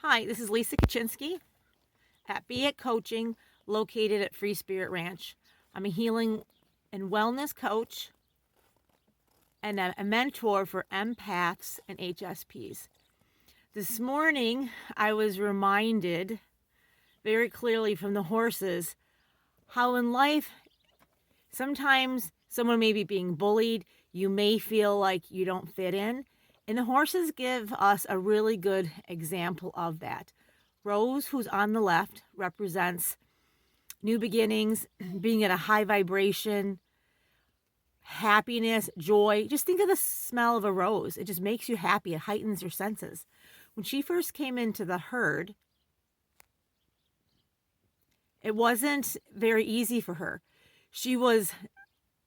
Hi, this is Lisa Kuchinski at Be It Coaching, located at Free Spirit Ranch. I'm a healing and wellness coach and a mentor for empaths and HSPs. This morning, I was reminded very clearly from the horses how in life, sometimes someone may be being bullied, you may feel like you don't fit in, and the horses give us a really good example of that. Rose, who's on the left, represents new beginnings, being at a high vibration, happiness, joy. Just think of the smell of a rose. It just makes you happy. It heightens your senses. When she first came into the herd, it wasn't very easy for her. She was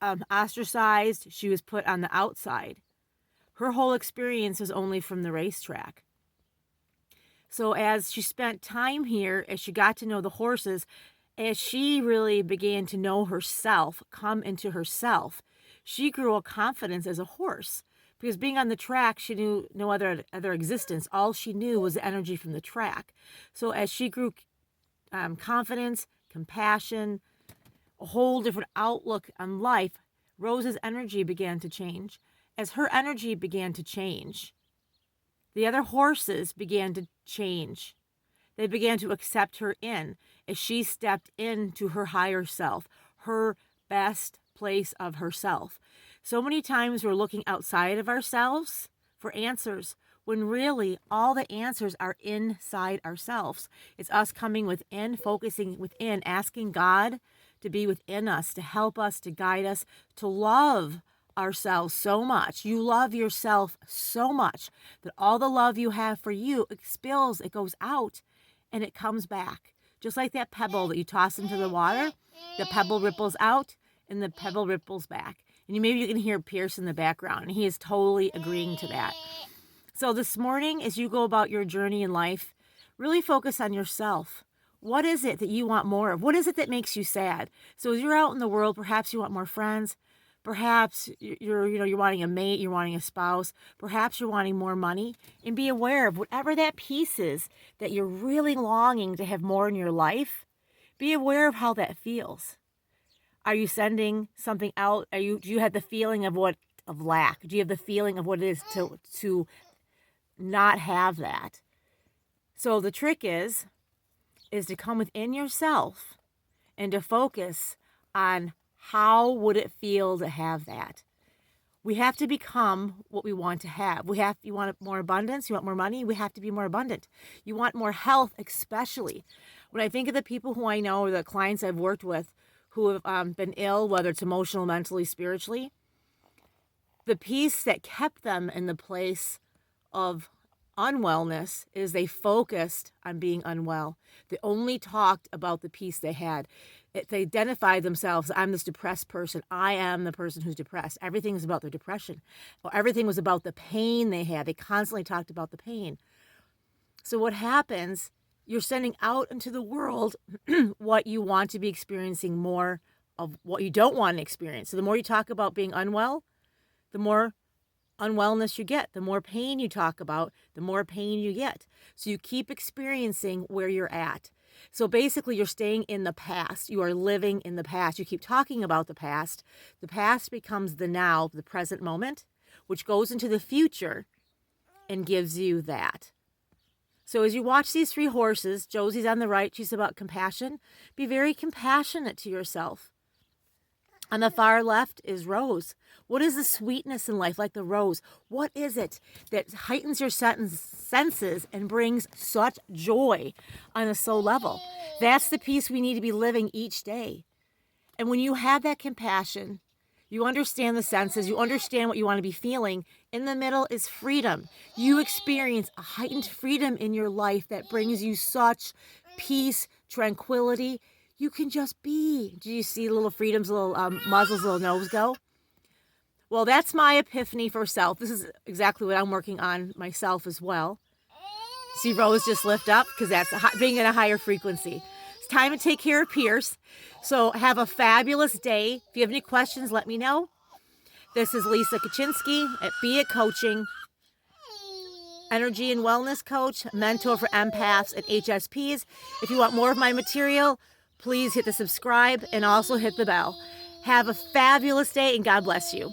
ostracized. She was put on the outside. Her whole experience was only from the racetrack. So as she spent time here, as she got to know the horses, as she really began to know herself, come into herself, she grew a confidence as a horse. Because being on the track, she knew no other existence. All she knew was the energy from the track. So as she grew confidence, compassion, a whole different outlook on life, Rose's energy began to change. As her energy began to change, the other horses began to change. They began to accept her in as she stepped into her higher self, her best place of herself. So many times we're looking outside of ourselves for answers when really all the answers are inside ourselves. It's us coming within, focusing within, asking God to be within us, to help us, to guide us, to love ourselves so much. You love yourself so much that all the love you have for you expels, it goes out and it comes back. Just like that pebble that you toss into the water, the pebble ripples out and the pebble ripples back. And maybe you can hear Pierce in the background, and he is totally agreeing to that. So this morning, as you go about your journey in life, really focus on yourself. What is it that you want more of? What is it that makes you sad? So as you're out in the world, perhaps you want more friends. Perhaps you're wanting a mate, you're wanting a spouse. Perhaps you're wanting more money. And be aware of whatever that piece is that you're really longing to have more in your life. Be aware of how that feels. Are you sending something out? Do you have the feeling of lack? Do you have the feeling of what it is to not have that? So the trick is to come within yourself and to focus on how would it feel to have that. We have to become what we want to have. You want more abundance, you want more money, we have to be more abundant. You want more health, especially. When I think of the people who I know or the clients I've worked with who have been ill, whether it's emotional, mentally, spiritually, the piece that kept them in the place of unwellness is they focused on being unwell. They only talked about the piece they had. They identified themselves, I'm this depressed person. I am the person who's depressed. Everything is about their depression. Or everything was about the pain they had. They constantly talked about the pain. So what happens, you're sending out into the world what you want to be experiencing more of what you don't want to experience. So the more you talk about being unwell, the more unwellness you get. The more pain you talk about, the more pain you get. So you keep experiencing where you're at. So basically you're staying in the past. You are living in the past. You keep talking about the past. The past becomes the now, the present moment, which goes into the future and gives you that. So as you watch these three horses, Josie's on the right, she's about compassion. Be very compassionate to yourself. On the far left is Rose. What is the sweetness in life like the rose? What is it that heightens your senses and brings such joy on a soul level? That's the piece we need to be living each day. And when you have that compassion, you understand the senses, you understand what you want to be feeling. In the middle is freedom. You experience a heightened freedom in your life that brings you such peace, tranquility. You can just be. Do you see little Freedom's little muzzle's little nose go? Well, that's my epiphany for self. This is exactly what I'm working on myself as well. See Rose just lift up because that's being at a higher frequency. It's time to take care of Pierce. So have a fabulous day. If you have any questions, let me know. This is Lisa Kuchinski at Be It Coaching. energy and wellness coach, mentor for empaths and HSPs. If you want more of my material, please hit the subscribe and also hit the bell. Have a fabulous day and God bless you.